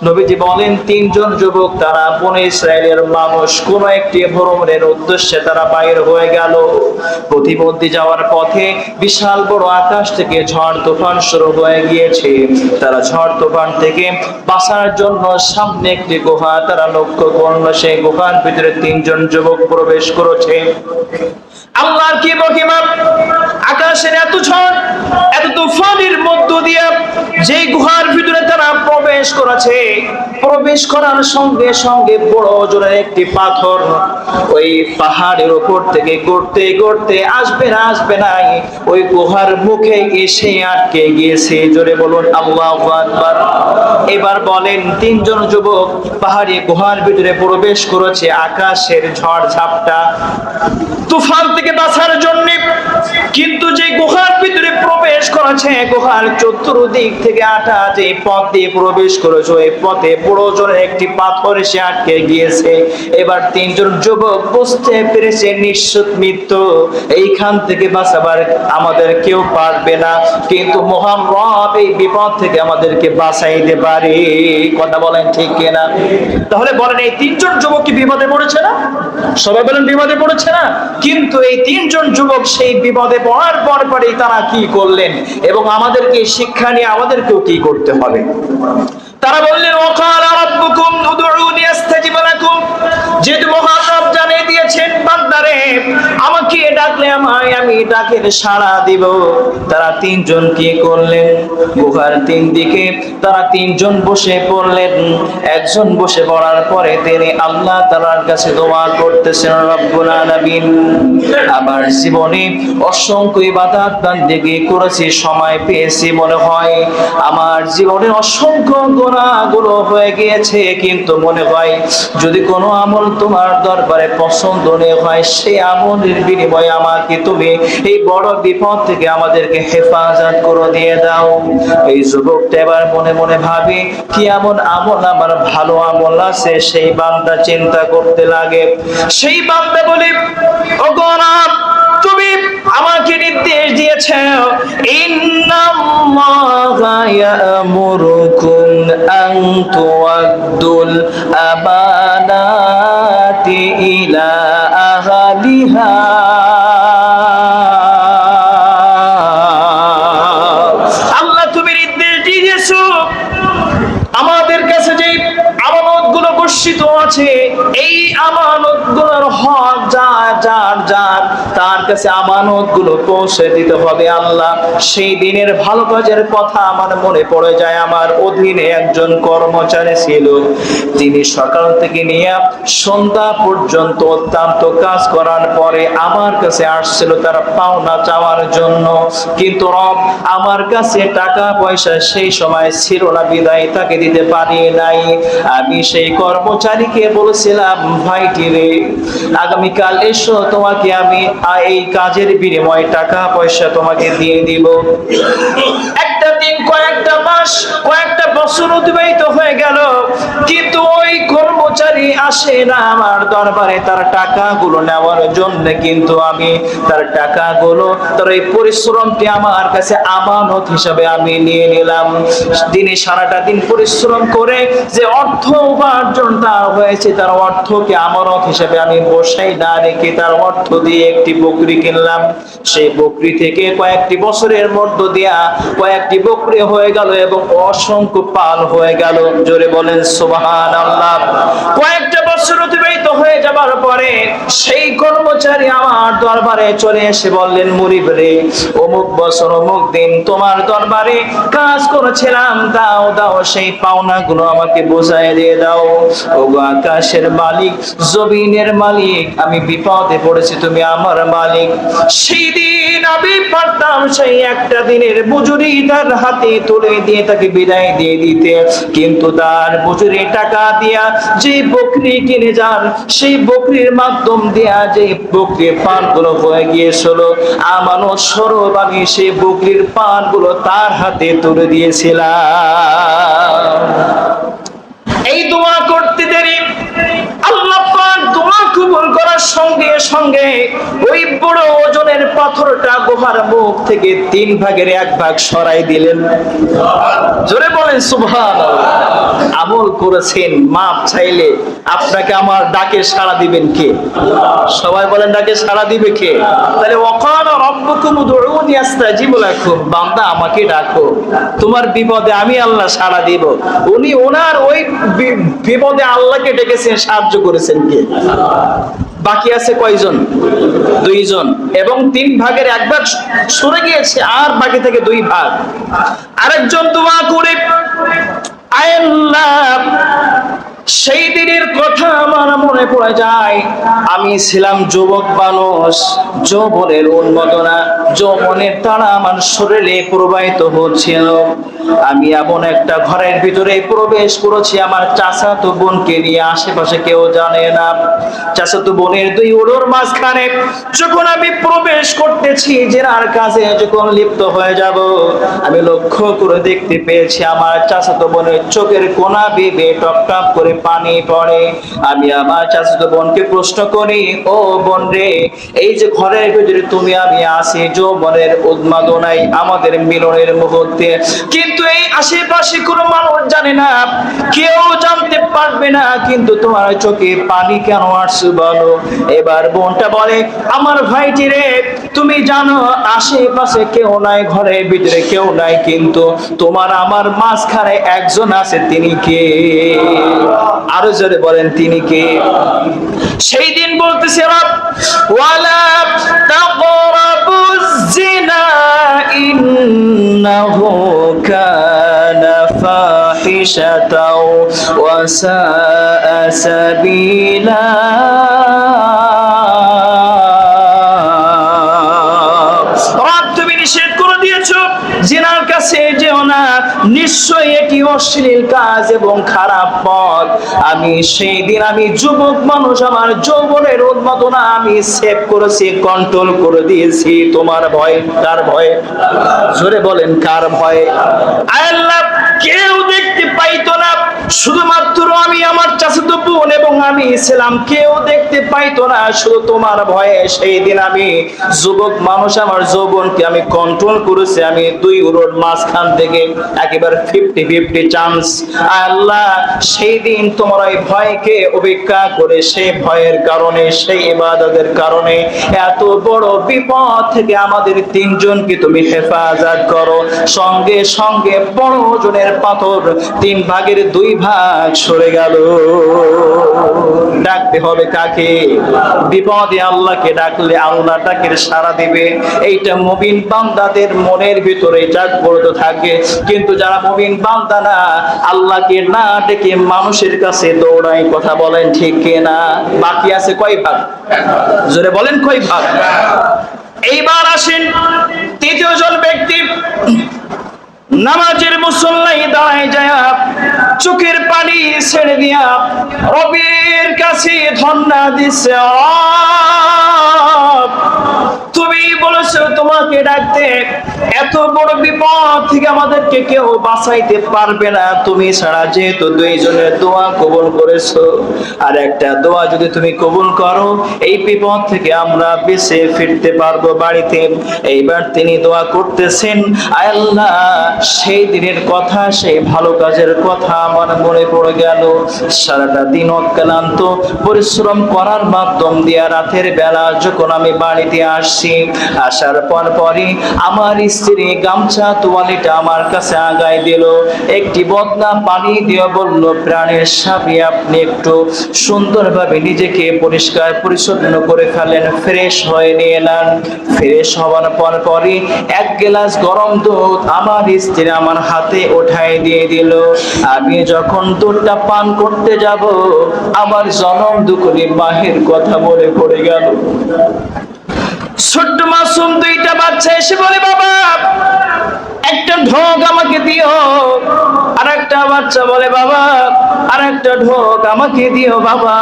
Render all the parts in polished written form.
নবীজি বলেন তিনজন যুবক তারা বনে ইসরায়েলের মানুষ, কোন একটি ভ্রমণের উদ্দেশ্যে তারা বাইর হয়ে গেল। প্রতিমধ্যে যাওয়ার পথে বিশাল বড় আকাশ থেকে ঝড় তুফান শুরু হয়ে গিয়েছে। তারা ঝড় তুফান থেকে বাঁচার জন্য সামনে একটি গুহা তারা লক্ষ্য করলো। সেই গুহার ভিতরে তিনজন যুবক প্রবেশ করেছে। আল্লাহর কি মহিমা! আকাশের এত ঝড়, এত তুফানের মধ্য দিয়ে যে গুহার ভিতরে তারা প্রবেশ করেছে, প্রবেশ করার সঙ্গে সঙ্গে বড় ওজনের একটি পাথর ওই পাহাড়ের উপর থেকে গড়তে গড়তে আসবে না ওই গুহার মুখে এসে আটকে গিয়েছে। জোরে বলুন আল্লাহু আকবার। এবার বলেন তিনজন যুবক পাহাড়ি গুহার ভিতরে প্রবেশ করেছে আকাশের ঝড় ঝাপটা তুফান থেকে বাঁচার জন্য, কিন্তু যে গুহার ভিতরে প্রবেশ করেছে গুহার চতুর্দিক থেকে আটা যে পথ দিয়ে প্রবেশ করেছে ওই পথে বড় জোরে একটি পাথর এসে আটকে গিয়েছে। এবার তিনজন যুবক বুঝতে পেরেছে নিশ্চিত মৃত্যু, এইখান থেকে বাঁচাবার আমাদের কেউ পারবে না, কিন্তু মহান রব এই বিপদ থেকে আমাদেরকে বাঁচাইতে পারে। কথা বলেন ঠিক কিনা? তাহলে বলেন এই তিনজন যুবক কি বিপদে পড়েছে না? সবাই বলেন বিপদে পড়েছে না? কিন্তু এই তিনজন যুবক সেই বিপদে পড়ার পরেই তারা কি করলেন এবং আমাদেরকে শিক্ষা নিয়ে আমাদেরকেও কি করতে হবে। তারা বললেন ওয়াকালা রাব্বুকুম উদউনি আস্তাজিব লাকুম, যেহেতু মহান রব জানিয়ে দিয়েছেন বান্দারে আমাকে ডাকলে আমি ডাকের সাড়া দিব। তারা তিনজন কি করলেন? গুহার তিন দিকে তারা তিনজন বসে পড়লেন। একজন বসে পড়ার পরে তিনি আল্লাহ তাআলার কাছে দোয়া করতেছেন, রব্বুল আলামিন আমার জীবনে অসংখ্য ইবাদত বান্দেগি করেছি, সময় পেয়েছি মনে হয় আমার জীবনে অসংখ্য গুনাহগুলো হয়ে গিয়েছে, কিন্তু মনে হয় যদি কোনো আমল তোমার দরবারে পছন্দনীয় হয় সেই আমলের বিনিময়ে আমাকে তুমি এই বড় বিপদ থেকে আমাদেরকে হেফাজত করে দিয়ে দাও। এই যুবকটা এবার মনে মনে ভাবে কি এমন আমল আমার ভালো আমল আছে, সেই বান্দা চিন্তা করতে লাগে। সেই বান্দা বলে ও গরাব তুমি আমাকে নির্দেশ দিয়েছো ইন্নাল্লাহা ইয়ামুরুকুম আন তুআদ্দুল আমানাতি ইলা আহলিহা। আল্লাহ তুমি নির্দেশ দিয়েছো আমাদের কাছে যে আমানতগুলো বর্ষিত আছে এই আমানতগুলোর হক যার তার কাছে আমানতগুলো পৌঁছে দিতে হবে। আল্লাহ সেই দিনের ভালো কাজের কথা আমার মনে পড়ে যায়। আমার অধীনে একজন কর্মচারী ছিল, তিনি সকাল থেকে নিয়ে সন্ধ্যা পর্যন্ত অত্যন্ত কাজ করার পরে আমার কাছে আসছিল তার পাওনা চাওয়ার জন্য, কিন্তু রব আমার কাছে টাকা পয়সা সেই সময় ছিল না বিদায় তাকে দিতে পারি নাই। আমি সেই কর্মচারীকে বলেছিলাম ভাইটি রে আগামীকাল এসো, তোমাকে আমি এই কাজের বিনিময়ে টাকা পয়সা তোমাকে দিয়ে দিব। একটা দিন কয়েকটা মাস কয়েকটা বছর অতিবাহিত হয়ে গেল, কিন্তু ওই কর্মচারী আসে না আমার দরবারে তার টাকাগুলো নেওয়ার জন্য, কিন্তু আমি তার টাকাগুলো তার এই পরিশ্রমটি আমার কাছে আমানত হিসাবে আমি নিয়ে নিলাম। দিনে সারাটা দিন পরিশ্রম করে যে অর্থ উপার্জন তার হয়েছে তার অর্থকে আমানত হিসাবে আমি বসাই না রেখে তার অর্থ দিয়ে একটি বকরি কিনলাম। সেই বকরি থেকে কয়েকটি বছরের মধ্য দিয়া কয়েকটি বকরি হয়ে গেল এবং অসংখ্য পাল হয়ে গেল। জোরে বলেন সুবহানাল্লাহ। কয়েকটা বছর অতিবাহিত হয়ে যাবার পরে সেই কর্মচারী আমার দরবারে চলে এসে বললেন, মুরিদ রে অমুক বছর অমুক দিন তোমার দরবারে কাজ করেছিলাম, দাও সেই পাওনাগুলো আমাকে বোঝায় দিয়ে দাও। ওগো আকাশের মালিক জমিনের মালিক আমি বিপদে পড়েছি, তুমি আমার মালিক। সেই দিন আমি পারতাম সেই একটা দিনের মজুরি তার হাতে তুলে দিয়ে তাকে বিদায় দিয়ে দিতে, কিন্তু তার মজুরি টাকা দিয়া যে বকরি কিনে যান সেই বকরির মাধ্যম দিয়া যে বকরির পানগুলো হয়ে গিয়েছিল আমানত স্বরূপ আমি সেই বকরির পানগুলো তার হাতে তুলে দিয়েছিলাম। এই দোয়া করতে দেরি আল্লাহ পাক দোয়া কবুল করার সঙ্গে সঙ্গে ওই বড় ওজনের পাথরটা গুহার মুখ থেকে 3 ভাগের 1 ভাগ সরাই দিলেন। জোরে বলেন সুবহানাল্লাহ। আমল করেছেন, মাপ চাইলে আপনাকে আমার ডাকে সাড়া দিবেন কে? সবাই বলেন ডাকে সাড়া দিবে কে? তাহলে ওয়াকালা রাব্বুকুম উদউনি আস্তাজিব লাকুম, বান্দা আমাকে ডাকো, তোমার বিপদে আমি আল্লাহ সাড়া দিব। উনি ওনার ওই বিপদে আল্লাহকে ডেকেছেন, সাহায্য করেছেন কে? বাকি আছে কয়জন? দুইজন, এবং 3 ভাগের 1 ভাগ সরে গিয়েছে, আর বাকি থেকে 2 ভাগ। আরেকজন দোয়া করে, আয় আল্লাহ, সেই দিনের কথা আমার মনে পড়ে যায়। আমি ছিলাম যুবক মানুষ, যৌবনের উন্মাদনা, যৌবনের তাড়া আমার শরীরে প্রবাহিত হচ্ছিল। আমি এমন একটা ঘরের ভিতরে প্রবেশ করেছি, আমার চাচাতো বোনকে নিয়ে, আশেপাশে কেউ জানে না। চাচাতো বোনের 2 উড়োর মাঝখানে যখন আমি প্রবেশ করতেছি, জেনার কাজে যখন লিপ্ত হয়ে যাব, আমি লক্ষ্য করে দেখতে পেয়েছি আমার চাচাতো বোনের চোখের কোনা বেয়ে টপ টপ করে পানি পড়ে। আমি আমার চাচাতো বোনকে প্রশ্ন করি, ও বোন রে, এই যে ঘরের ভিতরে তুমি আমি আছি যৌবনের উন্মাদনায়, আমাদের মিলনের মুহূর্তে, কিন্তু এই আশেপাশে কোনো মানুষ জানে না, কেউ জানতে পারবে না, কিন্তু তোমার চোখে পানি কেন আসছে বলো? এবার বোনটা বলে, আমার ভাইটি রে, তুমি জানো আশেপাশে কেউ নাই, ঘরের ভিতরে কেউ নাই, কিন্তু তোমার আমার মাঝখানে একজন আছে, তিনি কে? আরো জোরে বলেন, তিনি কে? সেই দিন বলতেছে, রব ওয়ালা তাকরাবুজ জিনা ইন্নাহু কানা ফাহিশাতাও ওয়া সাআ সাবিলা। জিনার কাছে যেও না, নিশ্চয়ই এটি অশ্লীল কাজ এবং খারাপ পথ। আমি সেই দিন, আমি যুবক মানুষ, আমার যৌবনের উন্মাদনা আমি সেভ করেছি, কন্ট্রোল করে দিয়েছি। তোমার ভয় কার ভয়? জোরে বলেন, কার ভয়? আল্লাহ কেউ দেখতে পাইতো না, শুধুমাত্র আমি, আমার চাচাতো বোন এবং আমি ছিলাম, কেউ দেখতে পাইতো না, শুধু তোমার ভয়ে। সেই দিন আমি যুবক মানুষ, আমার যৌবনকে আমি কন্ট্রোল করেছি। আমি 2 উড়োর মাঝখান থেকে একেবারে 50-50 চান্স। আল্লাহ সেই দিন তোমার ওই ভয়কে উপেক্ষা করে, সেই ভয়ের কারণে, সেই ইবাদতের কারণে এত বড় বিপদ থেকে আমাদের 3 জনকে তুমি হেফাজত করো। সঙ্গে সঙ্গে বড় ওজনের পাথর 3 ভাগের 2 ভাগ সরে গেল। ডাকতে হবে কাকে? বিপদে আল্লাহকে ডাকলে আল্লাহ ডাকের সাড়া দিবে। এইটা মুমিন বান্দাদের মনের ভিতরে জাগ্রত থাকে। কিন্তু যারা মুমিন বান্দা না, আল্লাহকে না ডেকে মানুষের কাছে দৌড়ায়, কথা বলেন ঠিক কিনা? বাকি আছে কয় ভাগ? জোরে বলেন, কয় ভাগ? এইবার আসেন 3য় জন ব্যক্তি। নামাজের মুসল্লাই দাঁড়ায় যায়, চোখের পানি ছেড়ে দিয়া রবের কাছে ধন্না দিছে, তুমি বলেছো তোমাকে ডাকতে, এত বড় বিপদ থেকে আমাদেরকে কেউ বাঁচাইতে পারবে না, তুমি ছাড়া যেহেতু 2 জনের দোয়া কবুল করেছো, আর একটা দোয়া যদি তুমি কবুল করো, এই বিপদ থেকে আমরা বেঁচে ফিরতে পারবো বাড়িতে। এইবার তিনি দোয়া করতেছেন, আয় আল্লাহ, সেই দিনের কথা, সেই ভালো কাজের কথা আমার মনে পড়ে গেল। সারাটা দিন অক্লান্ত পরিশ্রম করার মাধ্যম দিয়ে রাতের বেলা যখন আমি বাড়িতে আসছি, আসার পরই আমার স্ত্রী গামছা তোয়ালিটা আমার কাছে আগায় দিল, একটি বদনা পানি দিয়ে বলল, প্রাণের স্বামী, আপনি একটু সুন্দরভাবে নিজেকে পরিষ্কার পরিচ্ছন্ন করে ফেলেন, ফ্রেশ হয়ে নিয়ে নেন। ফ্রেশ হওয়ার পরই 1 গ্লাস গরম দুধ আমার স্ত্রী আমার হাতে উঠায় দিয়ে দিল। আমি যখন দুধটা পান করতে যাব, আমার জনম দুকুনি মাহের কথা মনে পড়ে গেল। ছোট্ট মাসুম 2টা বাচ্চা এসে বলে, বাবা একটা ঢোক আমাকে দিও। আর একটা বাচ্চা বলে, বাবা আর একটা ঢোক আমাকে দিও বাবা।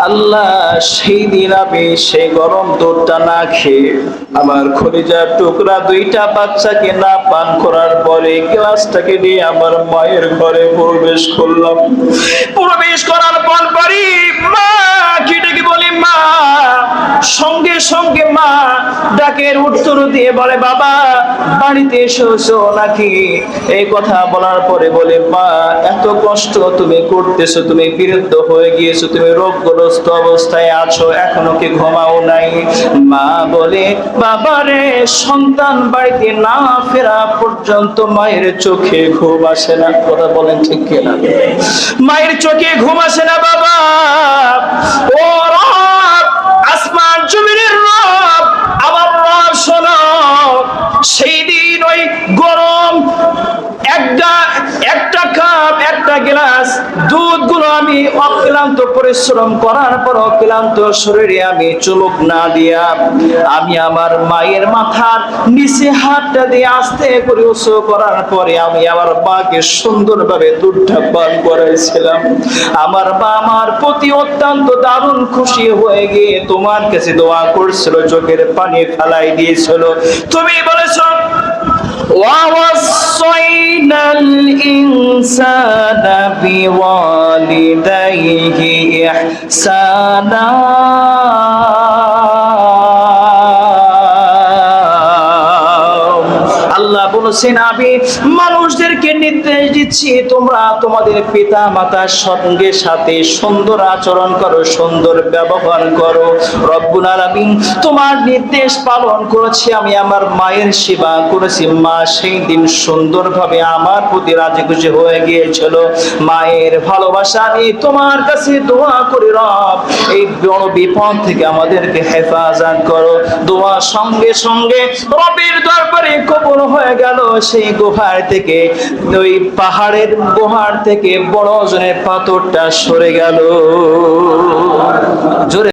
আল্লাহ সেই দিন আমি সেই গরম দুধটা না খেয়ে, আমার কলিজার টুকরা 2টা বাচ্চাকে না পান করার পরে গ্লাসটাকে নিয়ে আমার মায়ের ঘরে প্রবেশ করলাম। প্রবেশ করার পরই মা কি ডেকে বলি, মা সঙ্গে সঙ্গে মা ডাকের উত্তর দিয়ে বলে, বাবা বাড়িতে এসেছো নাকি? এই কথা বলার পরে বলে, মা এত কষ্ট তুমি করতেছো, তুমি বৃদ্ধ হয়ে গিয়েছো, তুমি রোগগ্রস্ত অবস্থায় আছো, এখনো কি ঘুমাও নাই? মা বলে, বাবারে সন্তান বাড়িতে না ফেরা পর্যন্ত মায়ের চোখে ঘুম আসে না। কথা বলেন ঠিক কিনা? মায়ের চোখে ঘুম আসে না বাবা। ও রব, আসমান জমিনের রব, আমার রব শোনো, সেই দিন ওই গরম একটা কাপ একটা গ্লাস দুধ গুলো আমি অক্লান্ত পরিশ্রম করার পর অক্লান্ত শরীরে আমি চুমুক না দিয়া আমি আমার মায়ের মাথার নিচে হাতটা দিয়ে আস্তে করে উঁচু করার পরে আমি আমার মাকে সুন্দরভাবে দুধটা পান করাইছিলাম। আমার মা আমার প্রতি অত্যন্ত দারুণ খুশি হয়ে গিয়ে তোমার কাছে দোয়া করছিল, চোখের পানি ফেলাই দিয়েছিল। তুমি বলেছ, وَوَصَّيْنَا الْإِنسَانَ بِوَالِدَيْهِ إِحْسَانًا আল্লাহ বলেছেন, আমি মানুষদেরকে নির্দেশ দিচ্ছি তোমরা তোমাদের পিতা মাতার সঙ্গে সাথে সুন্দর আচরণ করো, সুন্দর ব্যবহার করো। রব্বুল আলামিন তোমার নির্দেশ পালন করেছি, আমি আমার মায়ের সেবা করেছি। মা সেই দিন সুন্দরভাবে আমার প্রতি রাজি খুশি হয়ে গিয়েছিল। মায়ের ভালোবাসা আমি তোমার কাছে দোয়া করি, রব এই বড় বিপদ থেকে আমাদেরকে হেফাজত করো। দোয়া সঙ্গে সঙ্গে রবের দরবারে কবুল হয়ে গেল। সেই গুহার থেকে, ওই পাহাড়ের গুহার থেকে বড় ওজনের পাথরটা সরে গেল। জোরে